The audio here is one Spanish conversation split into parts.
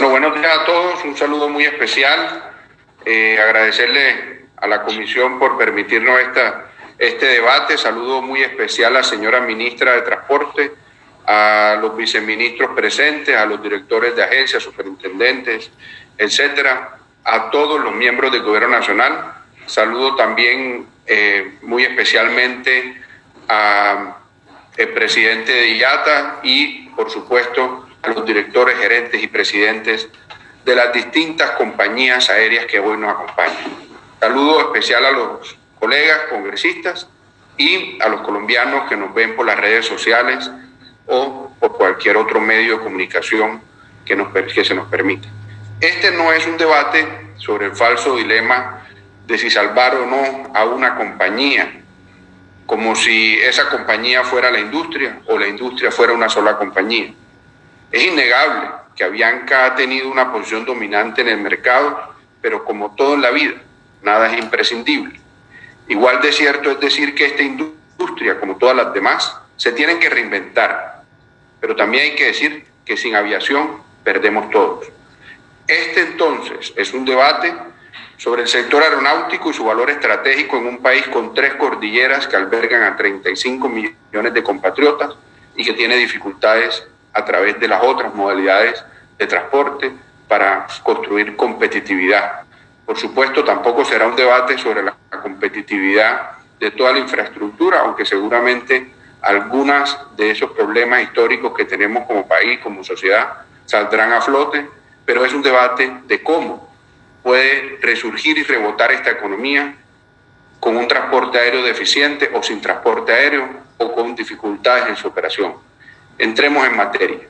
Bueno, buenos días a todos, un saludo muy especial, agradecerle a la comisión por permitirnos este debate, saludo muy especial a la señora ministra de Transporte, a los viceministros presentes, a los directores de agencias, superintendentes, etcétera, a todos los miembros del Gobierno Nacional. Saludo también muy especialmente al presidente de IATA y, por supuesto, a los directores, gerentes y presidentes de las distintas compañías aéreas que hoy nos acompañan. Saludo especial a los colegas congresistas y a los colombianos que nos ven por las redes sociales o por cualquier otro medio de comunicación que se nos permita. Este no es un debate sobre el falso dilema de si salvar o no a una compañía, como si esa compañía fuera la industria o la industria fuera una sola compañía. Es innegable que Avianca ha tenido una posición dominante en el mercado, pero como todo en la vida, nada es imprescindible. Igual de cierto es decir que esta industria, como todas las demás, se tienen que reinventar, pero también hay que decir que sin aviación perdemos todos. Este entonces es un debate sobre el sector aeronáutico y su valor estratégico en un país con 3 cordilleras que albergan a 35 millones de compatriotas y que tiene dificultades a través de las otras modalidades de transporte para construir competitividad. Por supuesto, tampoco será un debate sobre la competitividad de toda la infraestructura, aunque seguramente algunos de esos problemas históricos que tenemos como país, como sociedad, saldrán a flote, pero es un debate de cómo puede resurgir y rebotar esta economía con un transporte aéreo deficiente o sin transporte aéreo o con dificultades en su operación. Entremos en materia.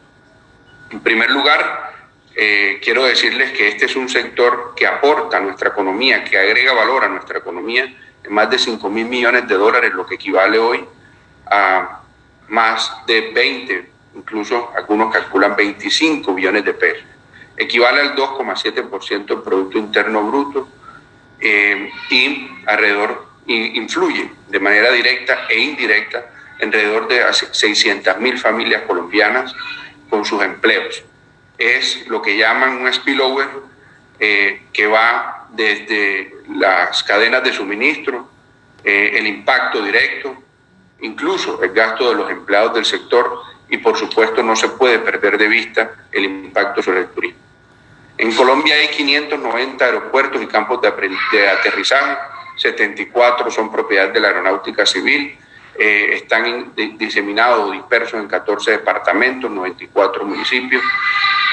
En primer lugar, quiero decirles que este es un sector que aporta a nuestra economía, que agrega valor a nuestra economía en más de 5.000 millones de dólares, lo que equivale hoy a más de 20, incluso algunos calculan 25 billones de pesos. Equivale al 2,7% del Producto Interno Bruto y influye de manera directa e indirecta alrededor de 600.000 familias colombianas con sus empleos. Es lo que llaman un spillover que va desde las cadenas de suministro, el impacto directo, incluso el gasto de los empleados del sector y, por supuesto, no se puede perder de vista el impacto sobre el turismo. En Colombia hay 590 aeropuertos y campos de aterrizaje, 74 son propiedad de la Aeronáutica Civil, están diseminados o dispersos en 14 departamentos, 94 municipios.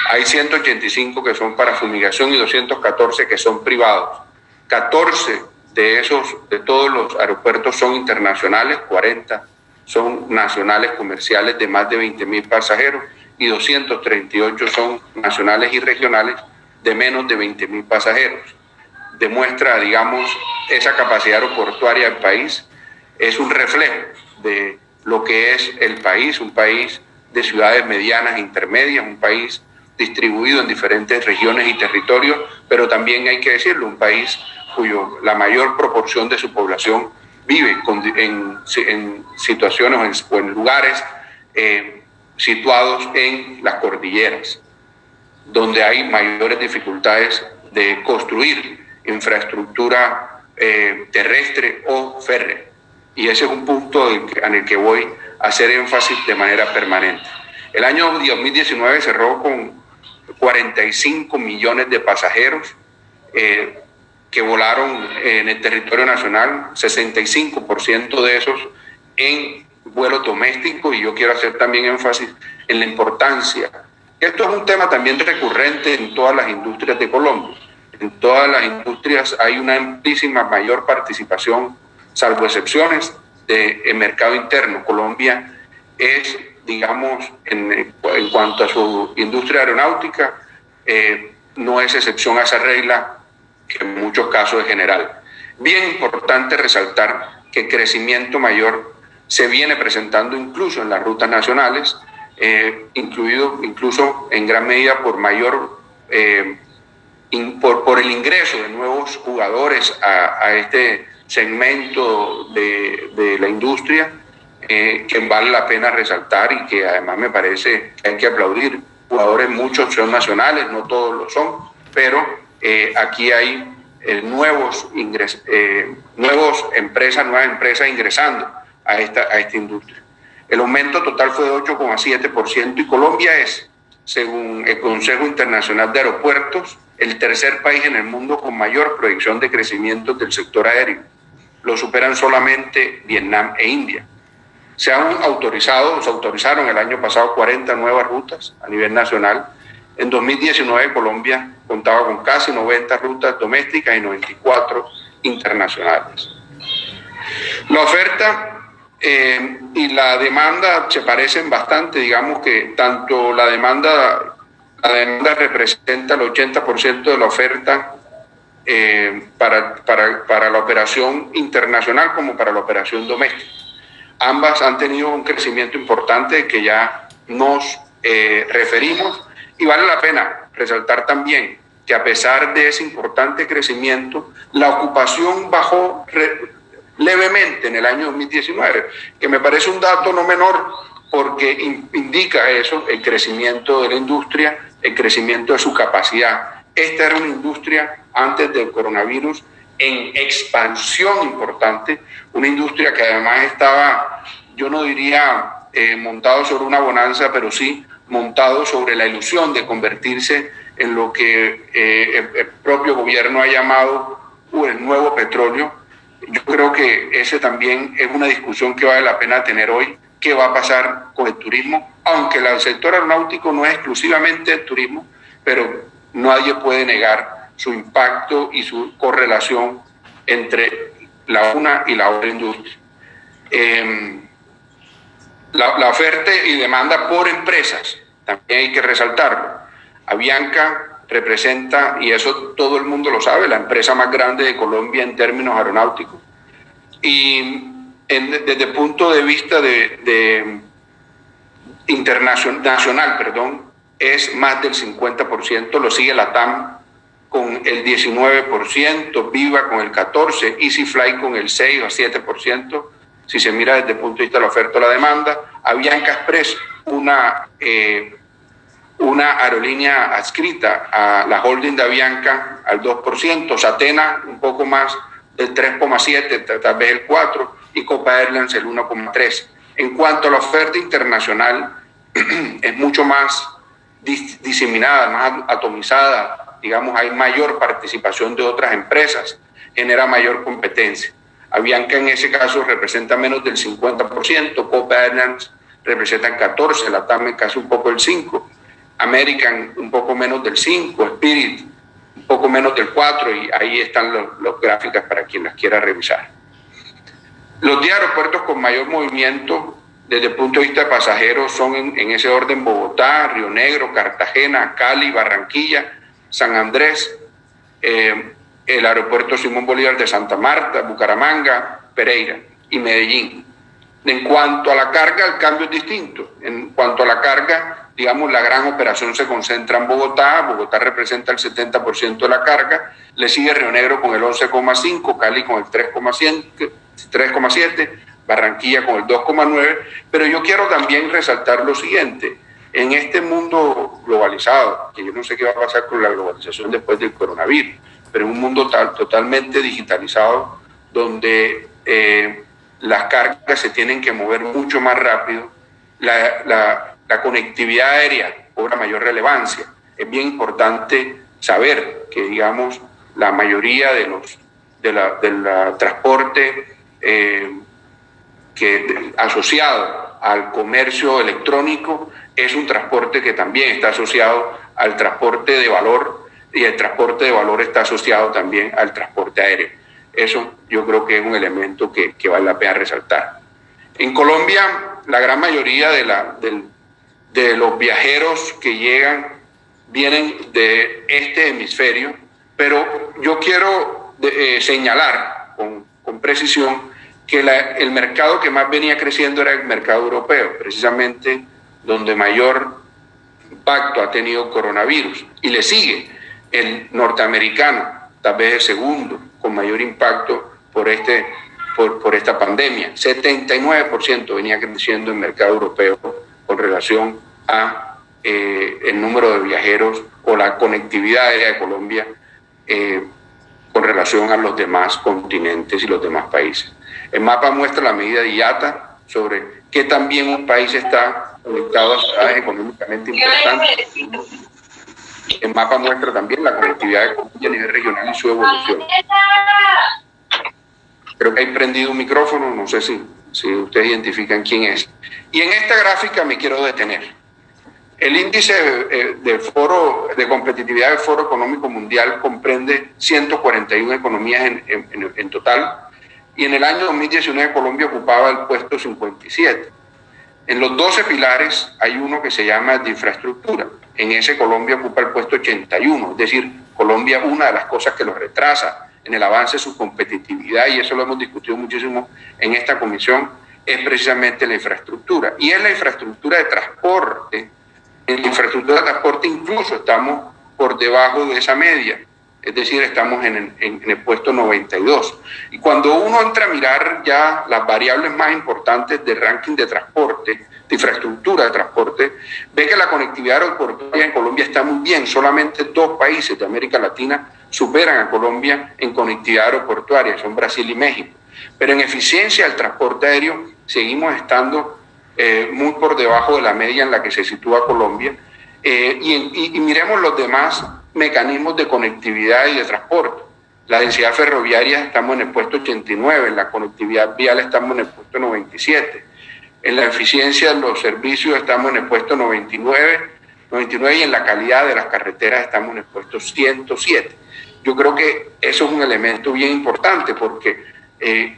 Hay 185 que son para fumigación y 214 que son privados. 14 de todos los aeropuertos son internacionales, 40 son nacionales comerciales de más de 20.000 pasajeros y 238 son nacionales y regionales de menos de 20.000 pasajeros. Demuestra, digamos, esa capacidad aeroportuaria del país. Es un reflejo de lo que es el país, un país de ciudades medianas e intermedias, un país distribuido en diferentes regiones y territorios, pero también hay que decirlo, un país cuyo la mayor proporción de su población vive en situaciones o en lugares situados en las cordilleras, donde hay mayores dificultades de construir infraestructura terrestre o férrea. Y ese es un punto en el que voy a hacer énfasis de manera permanente. El año 2019 cerró con 45 millones de pasajeros que volaron en el territorio nacional, 65% de esos en vuelos domésticos, y yo quiero hacer también énfasis en la importancia. Esto es un tema también recurrente en todas las industrias de Colombia. En todas las industrias hay una amplísima mayor participación, salvo excepciones, del mercado interno. Colombia es, digamos, en cuanto a su industria aeronáutica, no es excepción a esa regla, que en muchos casos es general. Bien importante resaltar que el crecimiento mayor se viene presentando incluso en las rutas nacionales, incluido incluso en gran medida por el ingreso de nuevos jugadores a este segmento de la industria, que vale la pena resaltar y que además me parece que hay que aplaudir. jugadores, muchos son nacionales, no todos lo son, pero aquí hay nuevas empresas ingresando a esta industria. El aumento total fue de 8,7% y Colombia es, según el Consejo Internacional de Aeropuertos, el tercer país en el mundo con mayor proyección de crecimiento del sector aéreo. Lo superan solamente Vietnam e India. Se autorizaron el año pasado 40 nuevas rutas a nivel nacional. En 2019 Colombia contaba con casi 90 rutas domésticas y 94 internacionales. La oferta y la demanda se parecen bastante, digamos que tanto la demanda representa el 80% de la oferta para la operación internacional como para la operación doméstica. Ambas han tenido un crecimiento importante que ya nos referimos, y vale la pena resaltar también que a pesar de ese importante crecimiento, la ocupación bajó levemente en el año 2019, que me parece un dato no menor porque indica eso, el crecimiento de la industria, el crecimiento de su capacidad. Esta era una industria antes del coronavirus en expansión importante, una industria que además estaba, yo no diría montado sobre una bonanza, pero sí montado sobre la ilusión de convertirse en lo que el propio gobierno ha llamado el nuevo petróleo. Yo creo que ese también es una discusión que vale la pena tener hoy. ¿Qué va a pasar con el turismo? Aunque el sector aeronáutico no es exclusivamente el turismo, pero nadie puede negar su impacto y su correlación entre la una y la otra industria. La oferta y demanda por empresas, también hay que resaltarlo. Avianca representa, y eso todo el mundo lo sabe, la empresa más grande de Colombia en términos aeronáuticos. Y desde el punto de vista internacional, es más del 50%, lo sigue la TAM con el 19%, Viva con el 14%, EasyFly con el 6 o 7%, si se mira desde el punto de vista de la oferta o la demanda. Avianca Express, una aerolínea adscrita a la holding de Avianca, al 2%, Satena un poco más del 3,7%, tal vez el 4%, y Copa Airlines el 1,3%. En cuanto a la oferta internacional, es mucho más diseminada, más atomizada, digamos, hay mayor participación de otras empresas, genera mayor competencia. Avianca en ese caso representa menos del 50%, Copa Airlines representa el 14%, la TAM casi un poco el 5%, American un poco menos del 5%, Spirit un poco menos del 4%, y ahí están los gráficas para quien las quiera revisar. Los 10 aeropuertos con mayor movimiento desde el punto de vista de pasajeros son en ese orden: Bogotá, Río Negro, Cartagena, Cali, Barranquilla, San Andrés, el aeropuerto Simón Bolívar de Santa Marta, Bucaramanga, Pereira y Medellín. En cuanto a la carga, el cambio es distinto. En cuanto a la carga, digamos, la gran operación se concentra en Bogotá. Bogotá representa el 70% de la carga. Le sigue Río Negro con el 11,5%, Cali con el 3,7%, Barranquilla con el 2,9%. Pero yo quiero también resaltar lo siguiente. En este mundo globalizado, que yo no sé qué va a pasar con la globalización después del coronavirus, pero en un mundo totalmente digitalizado, donde las cargas se tienen que mover mucho más rápido, la conectividad aérea cobra mayor relevancia. Es bien importante saber que, digamos, la mayoría del transporte asociado al comercio electrónico es un transporte que también está asociado al transporte de valor, y el transporte de valor está asociado también al transporte aéreo. Eso yo creo que es un elemento que vale la pena resaltar. En Colombia, la gran mayoría de los viajeros que llegan vienen de este hemisferio, pero yo quiero señalar con precisión que el mercado que más venía creciendo era el mercado europeo, precisamente donde mayor impacto ha tenido el coronavirus, y le sigue el norteamericano, tal vez el segundo con mayor impacto por esta pandemia. 79% venía creciendo el mercado europeo con relación a el número de viajeros o la conectividad aérea de Colombia con relación a los demás continentes y los demás países. El mapa muestra la medida de IATA sobre qué tan bien un país está conectado a ciudades económicamente importantes. El mapa muestra también la conectividad de Colombia a nivel regional y su evolución. Creo que hay prendido un micrófono, no sé si ustedes identifican quién es. Y en esta gráfica me quiero detener. El índice de competitividad del Foro Económico Mundial comprende 141 economías en total, y en el año 2019 Colombia ocupaba el puesto 57. En los 12 pilares hay uno que se llama de infraestructura. En ese Colombia ocupa el puesto 81, es decir, Colombia, una de las cosas que lo retrasa en el avance de su competitividad, y eso lo hemos discutido muchísimo en esta comisión, es precisamente la infraestructura. Y en la infraestructura de transporte, en la infraestructura de transporte incluso estamos por debajo de esa media, es decir, estamos en el puesto 92. Y cuando uno entra a mirar ya las variables más importantes del ranking de transporte, de infraestructura de transporte, ve que la conectividad aeroportuaria en Colombia está muy bien. Solamente 2 países de América Latina superan a Colombia en conectividad aeroportuaria, son Brasil y México. Pero en eficiencia del transporte aéreo seguimos estando muy por debajo de la media en la que se sitúa Colombia. Y miremos los demás mecanismos de conectividad y de transporte. La densidad ferroviaria estamos en el puesto 89, en la conectividad vial estamos en el puesto 97, en la eficiencia de los servicios estamos en el puesto 99 y en la calidad de las carreteras estamos en el puesto 107. Yo creo que eso es un elemento bien importante porque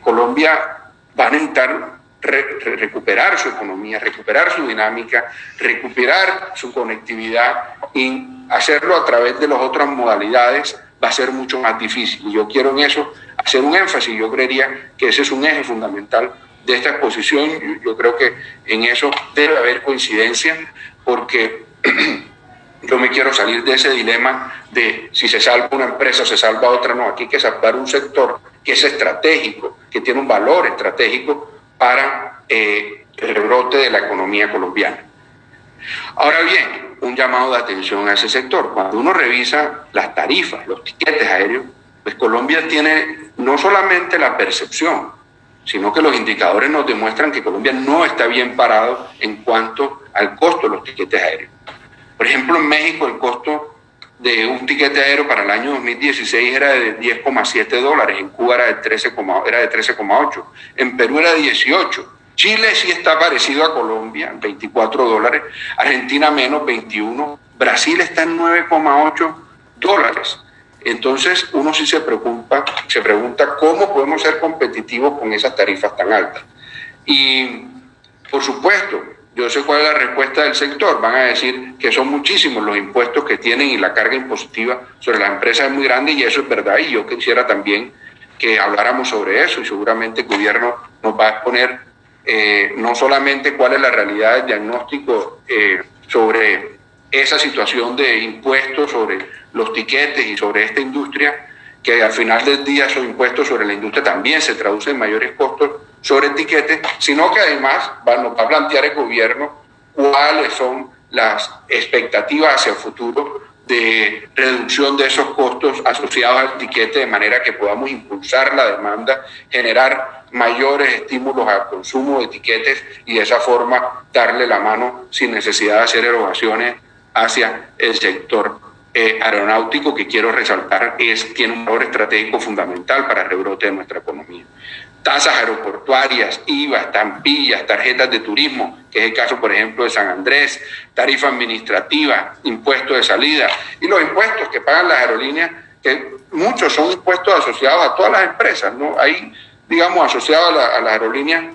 Colombia va a necesitar recuperar su economía, recuperar su dinámica, recuperar su conectividad, y hacerlo a través de las otras modalidades va a ser mucho más difícil. Y yo quiero en eso hacer un énfasis. Yo creería que ese es un eje fundamental de esta exposición. Yo creo que en eso debe haber coincidencia, porque yo me quiero salir de ese dilema de si se salva una empresa o se salva otra. No, aquí hay que salvar un sector que es estratégico, que tiene un valor estratégico para el rebrote de la economía colombiana. Ahora bien, un llamado de atención a ese sector. Cuando uno revisa las tarifas, los tiquetes aéreos, pues Colombia tiene no solamente la percepción, sino que los indicadores nos demuestran que Colombia no está bien parado en cuanto al costo de los tiquetes aéreos. Por ejemplo, en México el costo de un tiquete aéreo para el año 2016 era de $10,7, en Cuba era de 13,8, en Perú era de 18. Chile sí está parecido a Colombia, $24, Argentina menos 21, Brasil está en $9,8. Entonces uno sí se pregunta cómo podemos ser competitivos con esas tarifas tan altas. Y por supuesto, yo sé cuál es la respuesta del sector. Van a decir que son muchísimos los impuestos que tienen y la carga impositiva sobre las empresas es muy grande, y eso es verdad, y yo quisiera también que habláramos sobre eso, y seguramente el gobierno nos va a exponer no solamente cuál es la realidad del diagnóstico sobre esa situación de impuestos sobre los tiquetes y sobre esta industria, que al final del día esos impuestos sobre la industria también se traducen en mayores costos sobre el tiquete, sino que además nos va a plantear el gobierno cuáles son las expectativas hacia el futuro de reducción de esos costos asociados al tiquete, de manera que podamos impulsar la demanda, generar mayores estímulos al consumo de tiquetes y de esa forma darle la mano sin necesidad de hacer erogaciones hacia el sector aeronáutico, que quiero resaltar tiene un valor estratégico fundamental para el rebrote de nuestra economía. Tasas aeroportuarias, IVA, estampillas, tarjetas de turismo, que es el caso, por ejemplo, de San Andrés, tarifa administrativa, impuestos de salida, y los impuestos que pagan las aerolíneas, que muchos son impuestos asociados a todas las empresas, ¿no? Hay, digamos, asociados a las aerolíneas,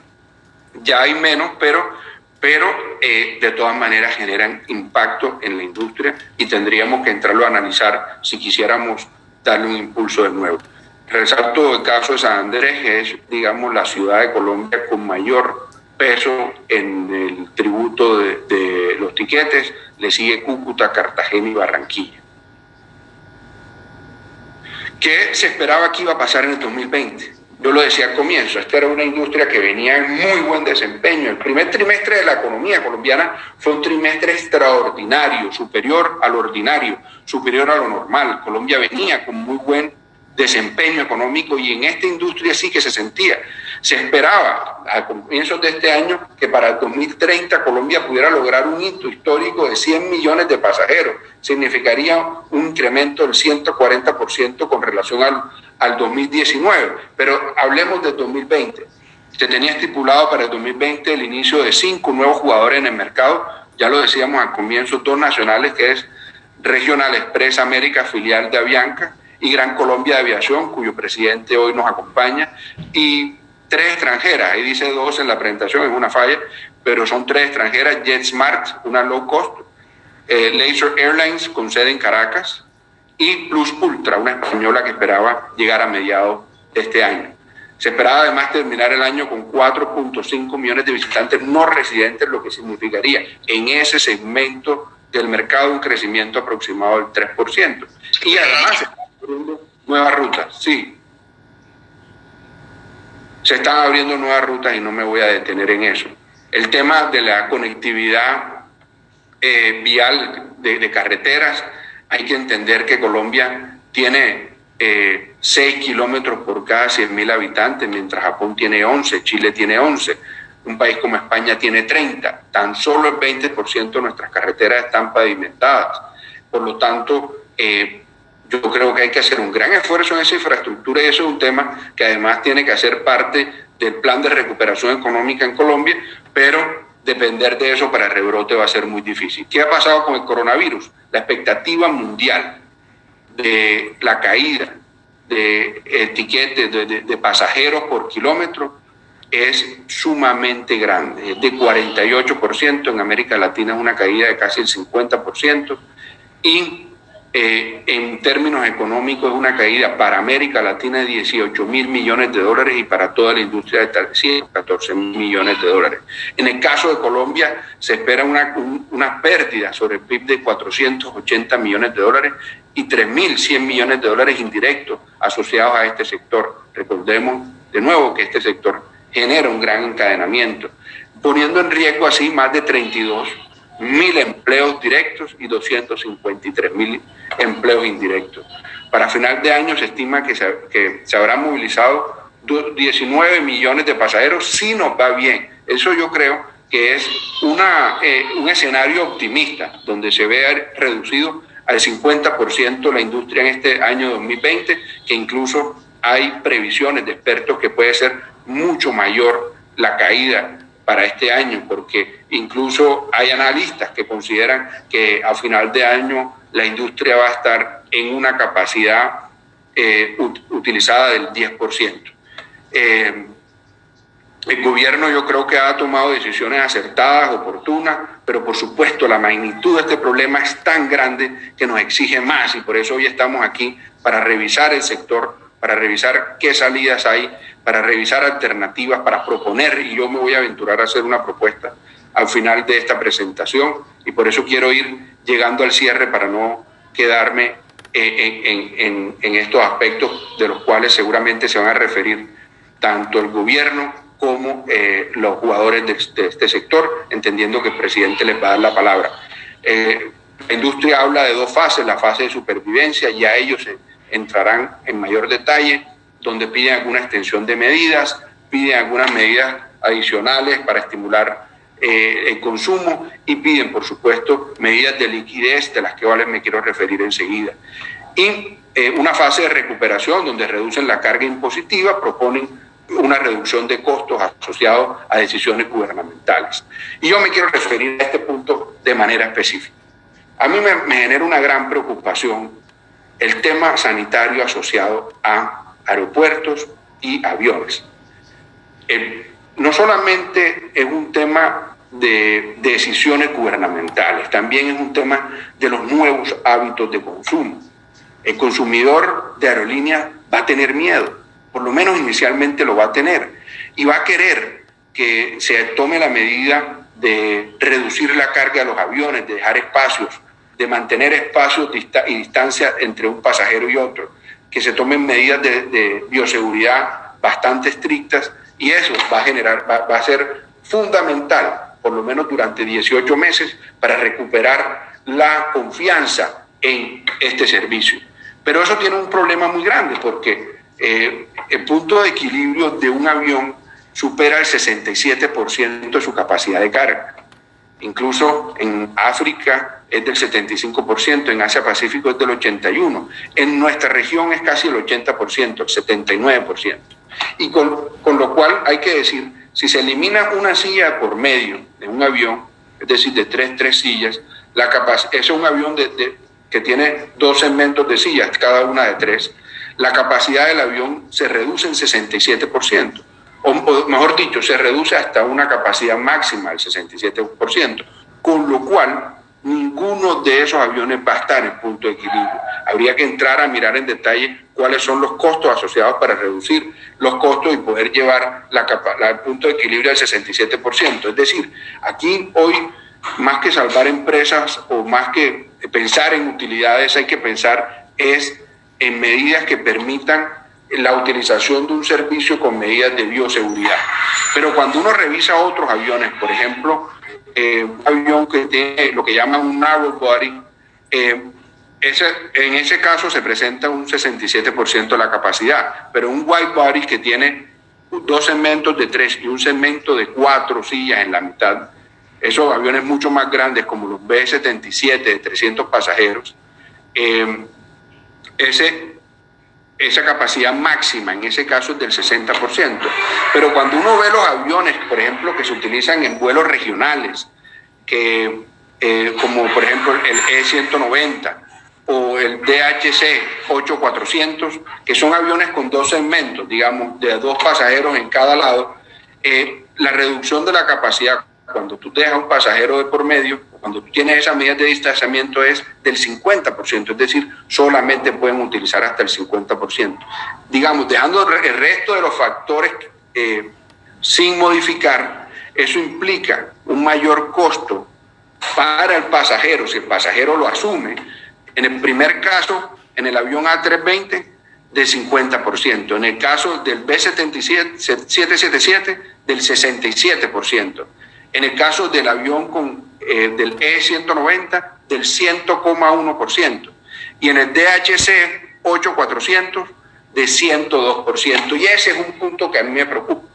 ya hay menos, pero de todas maneras generan impacto en la industria, y tendríamos que entrarlo a analizar si quisiéramos darle un impulso de nuevo. Resalto el caso de San Andrés, que es, digamos, la ciudad de Colombia con mayor peso en el tributo de los tiquetes. Le sigue Cúcuta, Cartagena y Barranquilla. ¿Qué se esperaba que iba a pasar en el 2020? yo lo decía al comienzo, esta era una industria que venía en muy buen desempeño. El primer trimestre de la economía colombiana fue un trimestre extraordinario, superior al ordinario, superior a lo normal. Colombia venía con muy buen desempeño económico y en esta industria sí que se sentía. Se esperaba a comienzos de este año que para el 2030 Colombia pudiera lograr un hito histórico de 100 millones de pasajeros. Significaría un incremento del 140% con relación al 2019. Pero hablemos del 2020. Se tenía estipulado para el 2020 el inicio de 5 nuevos jugadores en el mercado. Ya lo decíamos al comienzo, 2 nacionales, que es Regional Express América, filial de Avianca, y Gran Colombia de Aviación, cuyo presidente hoy nos acompaña, y 3 extranjeras, ahí dice 2 en la presentación, es una falla, pero son 3 extranjeras: JetSmart, una low cost, Leisure Airlines con sede en Caracas, y Plus Ultra, una española que esperaba llegar a mediados de este año. Se esperaba además terminar el año con 4.5 millones de visitantes no residentes, lo que significaría en ese segmento del mercado un crecimiento aproximado del 3%. Y además se están abriendo nuevas rutas, sí. Se están abriendo nuevas rutas y no me voy a detener en eso. El tema de la conectividad vial de carreteras, hay que entender que Colombia tiene 6 kilómetros por cada 100.000 habitantes, mientras Japón tiene 11, Chile tiene 11. Un país como España tiene 30. Tan solo el 20% de nuestras carreteras están pavimentadas. Por lo tanto, yo creo que hay que hacer un gran esfuerzo en esa infraestructura y eso es un tema que además tiene que hacer parte del plan de recuperación económica en Colombia, pero depender de eso para el rebrote va a ser muy difícil. ¿Qué ha pasado con el coronavirus? La expectativa mundial de la caída de etiquetes de pasajeros por kilómetro es sumamente grande, es de 48%, en América Latina es una caída de casi el 50%, y en términos económicos es una caída para América Latina de 18.000 millones de dólares y para toda la industria de 114 millones de dólares. En el caso de Colombia se espera una pérdida sobre el PIB de 480 millones de dólares y 3.100 millones de dólares indirectos asociados a este sector. Recordemos de nuevo que este sector genera un gran encadenamiento, poniendo en riesgo así más de 32.000 empleos directos y 253.000 empleos indirectos. Para final de año se estima que se habrán movilizado 19 millones de pasajeros si nos va bien. Eso yo creo que es un escenario optimista, donde se ve reducido al 50% la industria en este año 2020, que incluso hay previsiones de expertos que puede ser mucho mayor la caída para este año, porque incluso hay analistas que consideran que a final de año la industria va a estar en una capacidad utilizada del 10%. El gobierno yo creo que ha tomado decisiones acertadas, oportunas, pero por supuesto la magnitud de este problema es tan grande que nos exige más y por eso hoy estamos aquí para revisar el sector, para revisar qué salidas hay, para revisar alternativas, para proponer, y yo me voy a aventurar a hacer una propuesta al final de esta presentación y por eso quiero ir llegando al cierre para no quedarme en estos aspectos de los cuales seguramente se van a referir tanto el gobierno como los jugadores de este sector, entendiendo que el presidente les va a dar la palabra. La industria habla de 2 fases, la fase de supervivencia, ya ellos entrarán en mayor detalle, donde piden alguna extensión de medidas, piden algunas medidas adicionales para estimular el consumo y piden, por supuesto, medidas de liquidez, de las que me quiero referir enseguida. Y una fase de recuperación, donde reducen la carga impositiva, proponen una reducción de costos asociados a decisiones gubernamentales. Y yo me quiero referir a este punto de manera específica. A mí me genera una gran preocupación el tema sanitario asociado a aeropuertos y aviones. No solamente es un tema de decisiones gubernamentales, también es un tema de los nuevos hábitos de consumo. El consumidor de aerolíneas va a tener miedo, por lo menos inicialmente lo va a tener, y va a querer que se tome la medida de reducir la carga de los aviones, de dejar espacios, de mantener espacios y distancia entre un pasajero y otro, que se tomen medidas de bioseguridad bastante estrictas, y eso va a ser fundamental, por lo menos durante 18 meses, para recuperar la confianza en este servicio. Pero eso tiene un problema muy grande, porque el punto de equilibrio de un avión supera el 67% de su capacidad de carga. Incluso en África es del 75%, en Asia-Pacífico es del 81%. En nuestra región es casi el 80%, el 79%. Y con lo cual hay que decir, si se elimina una silla por medio de un avión, es decir, de tres sillas, es un avión que tiene 2 segmentos de sillas, cada una de 3, la capacidad del avión se reduce en 67%. O mejor dicho, se reduce hasta una capacidad máxima del 67%, con lo cual ninguno de esos aviones va a estar en punto de equilibrio. Habría que entrar a mirar en detalle cuáles son los costos asociados para reducir los costos y poder llevar el punto de equilibrio al 67%. Es decir, aquí hoy, más que salvar empresas o más que pensar en utilidades, hay que pensar en medidas que permitan la utilización de un servicio con medidas de bioseguridad. Pero cuando uno revisa otros aviones, por ejemplo, un avión que tiene lo que llaman un narrow body, en ese caso se presenta un 67% de la capacidad, pero un wide body que tiene 2 segmentos de 3 y un segmento de 4 sillas en la mitad, esos aviones mucho más grandes como los B-77 de 300 pasajeros, esa capacidad máxima en ese caso es del 60%. Pero cuando uno ve los aviones, por ejemplo, que se utilizan en vuelos regionales, como por ejemplo el E-190 o el DHC-8400, que son aviones con 2 segmentos, digamos, de 2 pasajeros en cada lado, la reducción de la capacidad, cuando tú dejas un pasajero de por medio, cuando tú tienes esas medidas de distanciamiento, es del 50%, es decir, solamente pueden utilizar hasta el 50%. Digamos, dejando el resto de los factores sin modificar, eso implica un mayor costo para el pasajero, si el pasajero lo asume. En el primer caso, en el avión A320, del 50%. En el caso del B-777, del 67%. En el caso del avión del E-190, del 100,1%. Y en el DHC-8400, de 102%. Y ese es un punto que a mí me preocupa,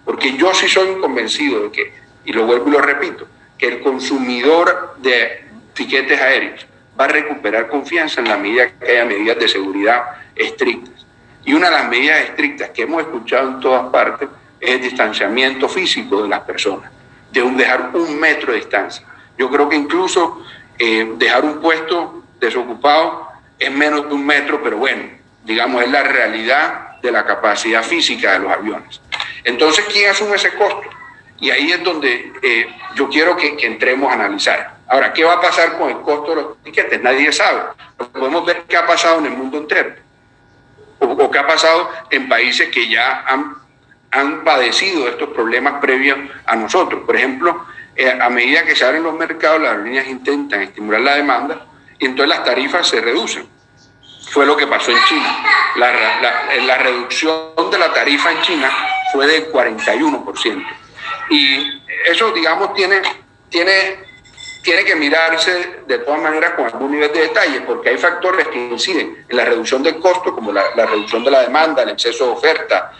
porque yo sí soy convencido de que, y lo vuelvo y lo repito, que el consumidor de tiquetes aéreos va a recuperar confianza en la medida que haya medidas de seguridad estrictas. Y una de las medidas estrictas que hemos escuchado en todas partes es el distanciamiento físico de las personas, de dejar 1 metro de distancia. Yo creo que incluso dejar un puesto desocupado es menos de 1 metro, pero bueno, digamos, es la realidad de la capacidad física de los aviones. Entonces, ¿quién asume ese costo? Y ahí es donde yo quiero que entremos a analizar. Ahora, ¿qué va a pasar con el costo de los tiquetes? Nadie sabe. Podemos ver qué ha pasado en el mundo entero o qué ha pasado en países que ya han padecido estos problemas previos a nosotros. Por ejemplo, a medida que se abren los mercados, las aerolíneas intentan estimular la demanda y entonces las tarifas se reducen. Fue lo que pasó en China. La reducción de la tarifa en China fue del 41%. Y eso, digamos, tiene que mirarse de todas maneras con algún nivel de detalle, porque hay factores que inciden en la reducción del costo, como la reducción de la demanda, el exceso de oferta,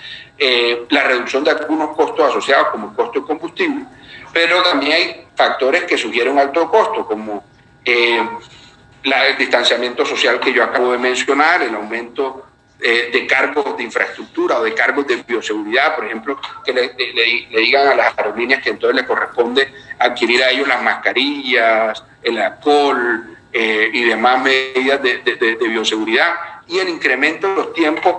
la reducción de algunos costos asociados, como el costo del combustible, pero también hay factores que sugieren un alto costo, como el distanciamiento social que yo acabo de mencionar, el aumento de cargos de infraestructura o de cargos de bioseguridad, por ejemplo, que le digan a las aerolíneas que entonces les corresponde adquirir a ellos las mascarillas, el alcohol y demás medidas de bioseguridad, y el incremento de los tiempos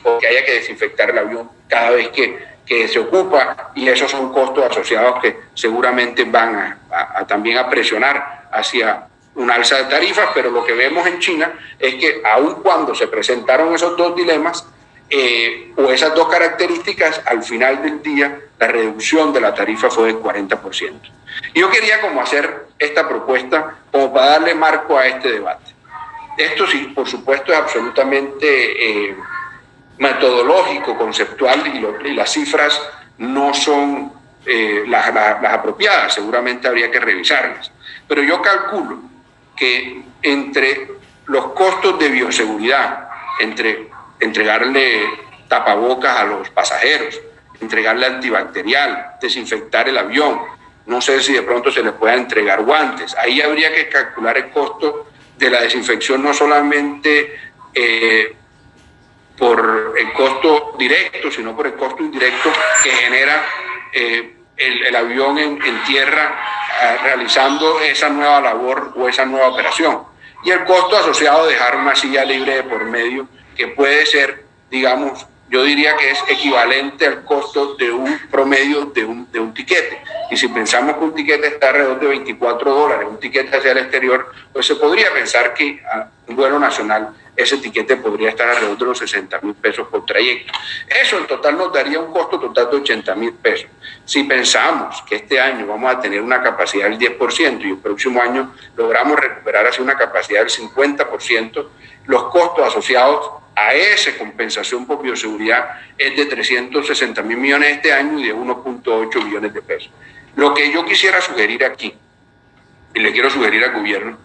porque haya que desinfectar el avión cada vez que se ocupa, y esos son costos asociados que seguramente van también a presionar hacia un alza de tarifas. Pero lo que vemos en China es que aun cuando se presentaron esos 2 dilemas o esas 2 características, al final del día la reducción de la tarifa fue del 40%. Y yo quería como hacer esta propuesta como para darle marco a este debate. Esto sí, por supuesto, es absolutamente metodológico, conceptual, y las cifras no son las apropiadas. Seguramente habría que revisarlas. Pero yo calculo que entre los costos de bioseguridad, entre entregarle tapabocas a los pasajeros, entregarle antibacterial, desinfectar el avión, no sé si de pronto se le pueda entregar guantes. Ahí habría que calcular el costo de la desinfección, no solamente por el costo directo, sino por el costo indirecto que genera el avión en tierra realizando esa nueva labor o esa nueva operación. Y el costo asociado a dejar una silla libre de por medio, que puede ser, digamos, yo diría que es equivalente al costo de un promedio de un tiquete. Y si pensamos que un tiquete está alrededor de $24, un tiquete hacia el exterior, pues se podría pensar que a un vuelo nacional ese tiquete podría estar alrededor de los 60.000 pesos por trayecto. Eso en total nos daría un costo total de 80.000 pesos. Si pensamos que este año vamos a tener una capacidad del 10% y el próximo año logramos recuperar así una capacidad del 50%, los costos asociados a esa compensación por bioseguridad es de 360.000 millones este año y de 1.8 billones de pesos. Lo que yo quisiera sugerir aquí, y le quiero sugerir al gobierno,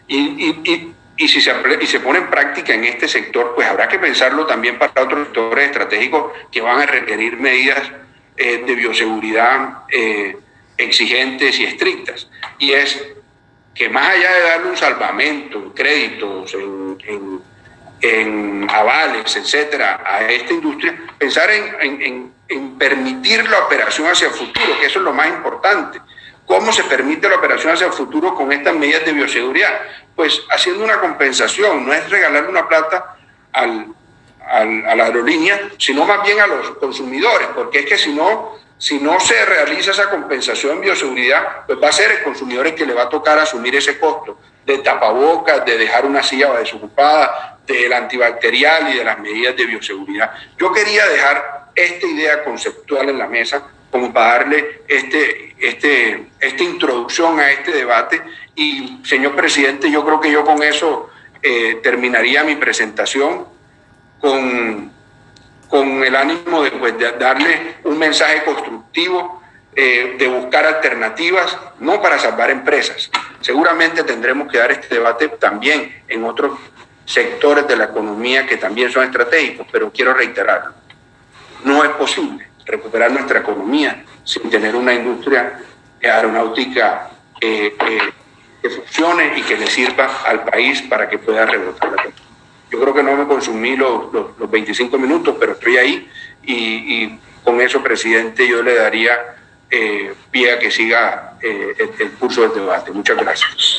y si se pone en práctica en este sector, pues habrá que pensarlo también para otros sectores estratégicos que van a requerir medidas de bioseguridad exigentes y estrictas. Y es que más allá de darle un salvamento, en créditos, en avales, etcétera, a esta industria, pensar en permitir la operación hacia el futuro, que eso es lo más importante. ¿Cómo se permite la operación hacia el futuro con estas medidas de bioseguridad? Pues haciendo una compensación, no es regalarle una plata a la aerolínea, sino más bien a los consumidores, porque es que si no se realiza esa compensación en bioseguridad, pues va a ser el consumidor el que le va a tocar asumir ese costo de tapabocas, de dejar una silla desocupada, del antibacterial y de las medidas de bioseguridad. Yo quería dejar esta idea conceptual en la mesa como para darle esta introducción a este debate. Y, señor presidente, yo creo que yo con eso terminaría mi presentación con el ánimo de darle un mensaje constructivo, de buscar alternativas, no para salvar empresas. Seguramente tendremos que dar este debate también en otros sectores de la economía que también son estratégicos, pero quiero reiterarlo. No es posible recuperar nuestra economía sin tener una industria aeronáutica que funcione y que le sirva al país para que pueda rebotar la economía. Yo creo que no me consumí los 25 minutos, pero estoy ahí y con eso, presidente, yo le daría pie a que siga el curso del debate. Muchas gracias.